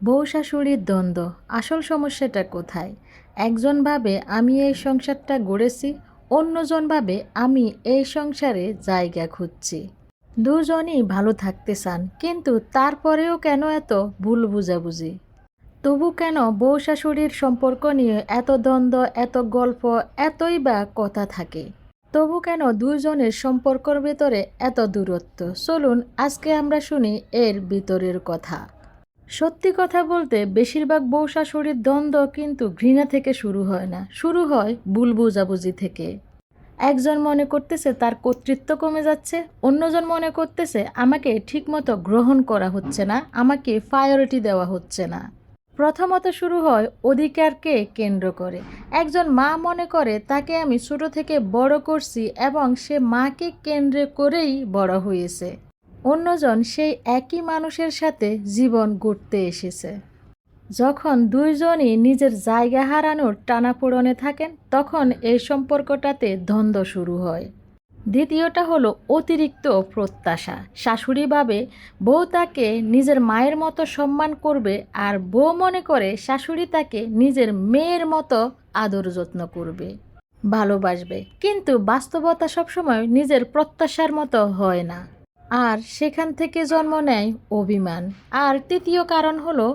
বউ শাশুড়ির দ্বন্দ্ব, আসল সমস্যাটা কোথায়? একজন ভাবে আমি এই সংসারটা গড়েছি, অন্যজন ভাবে আমি এই সংসারে জায়গা খুঁজছি। দুজনই ভালো থাকতে চান, কিন্তু তারপরেও কেন এত ভুল বুঝাবুঝি? তবু কেন বউ শাশুড়ির সম্পর্ক নিয়ে এত দ্বন্দ্ব, এত গল্প, এতই বা কথা থাকে? তবু কেন দুজনের সম্পর্কের ভেতরে এত দূরত্ব? চলুন আজকে আমরা শুনি এর ভিতরের কথা। সত্যি কথা বলতে বেশিরভাগ বউ শাশুড়ির দ্বন্দ্ব কিন্তু ঘৃণা থেকে শুরু হয় না, শুরু হয় ভুল বুঝাবুঝি থেকে। একজন মনে করতেছে তার কর্তৃত্ব কমে যাচ্ছে, অন্যজন মনে করতেছে আমাকে ঠিকমতো গ্রহণ করা হচ্ছে না, আমাকে প্রায়োরিটি দেওয়া হচ্ছে না। প্রথমত শুরু হয় অধিকারকে কেন্দ্র করে। একজন মা মনে করে তাকে আমি ছোট থেকে বড় করছি এবং সে মাকে কেন্দ্র করেই বড় হয়েছে। অন্যজন সেই একই মানুষের সাথে জীবন গড়তে এসেছে। যখন দুইজনই নিজের জায়গা হারানোর টানাপোড়েনে থাকেন, তখন এই সম্পর্কটাতে দ্বন্দ্ব শুরু হয়। দ্বিতীয়টা হলো অতিরিক্ত প্রত্যাশা। শাশুড়ি ভাবে বউ তাকে নিজের মায়ের মতো সম্মান করবে, আর বউ মনে করে শাশুড়ি তাকে নিজের মেয়ের মতো আদর যত্ন করবে, ভালোবাসবে। কিন্তু বাস্তবতা সবসময় নিজের প্রত্যাশার মতো হয় না, আর সেখান থেকে জন্ম নেয় অভিমান। আর তৃতীয় কারণ হলো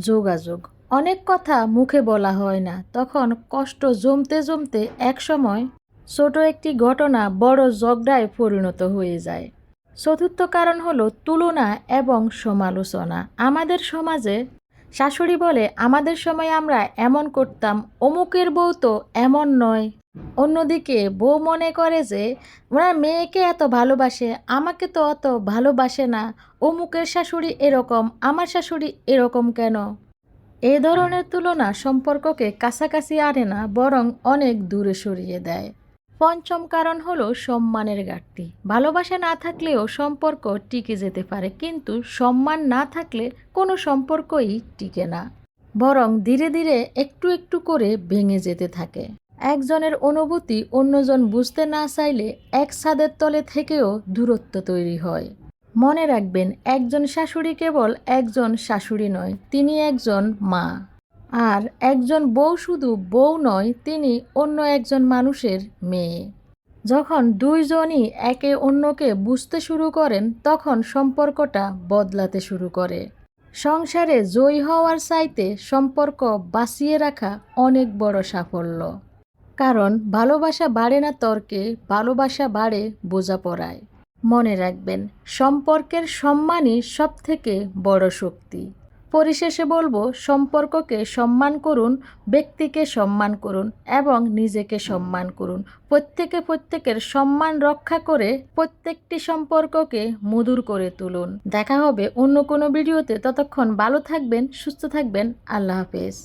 যোগাযোগ। অনেক কথা মুখে বলা হয় না, তখন কষ্ট জমতে জমতে একসময় ছোট একটি ঘটনা বড় ঝগড়ায় পরিণত হয়ে যায়। চতুর্থ কারণ হলো তুলনা এবং সমালোচনা। আমাদের সমাজে শাশুড়ি বলে আমাদের সময় আমরা এমন করতাম, অমুকের বউ তো এমন নয়। অন্যদিকে বউ মনে করে যে ওনার মেয়েকে এত ভালোবাসে, আমাকে তো অত ভালোবাসে না, অমুকের শাশুড়ি এরকম, আমার শাশুড়ি এরকম কেন? এই ধরনের তুলনা সম্পর্ককে কাছাকাছি আনে না, বরং অনেক দূরে সরিয়ে দেয়। পঞ্চম কারণ হলো সম্মানের ঘাটতি। ভালোবাসা না থাকলেও সম্পর্ক টিকে যেতে পারে, কিন্তু সম্মান না থাকলে কোনো সম্পর্কই টিকে না, বরং ধীরে ধীরে একটু একটু করে ভেঙে যেতে থাকে। একজনের অনুভূতি অন্যজন বুঝতে না চাইলে এক ছাদের তলে থেকেও দূরত্ব তৈরি হয়। মনে রাখবেন, একজন শাশুড়ি কেবল একজন শাশুড়ি নয়, তিনি একজন মা। আর একজন বউ শুধু বউ নয়, তিনি অন্য একজন মানুষের মেয়ে। যখন দুইজনই একে অন্যকে বুঝতে শুরু করেন, তখন সম্পর্কটা বদলাতে শুরু করে। সংসারে জয়ী হওয়ার চাইতে সম্পর্ক বাঁচিয়ে রাখা অনেক বড় সাফল্য। কারণ ভালোবাসা বাড়ে না তর্কে, ভালোবাসা বাড়ে বোঝাপড়ায়। মনে রাখবেন, সম্পর্কের সম্মানই সবথেকে বড় শক্তি। পরিশেষে বলবো, সম্পর্ককে সম্মান করুন, ব্যক্তিকে সম্মান করুন এবং নিজেকে সম্মান করুন। প্রত্যেকের সম্মান রক্ষা করে প্রত্যেকটি সম্পর্ককে মধুর করে তুলুন। দেখা হবে অন্য কোনো ভিডিওতে। ততক্ষণ ভালো থাকবেন, সুস্থ থাকবেন। আল্লাহ হাফেজ।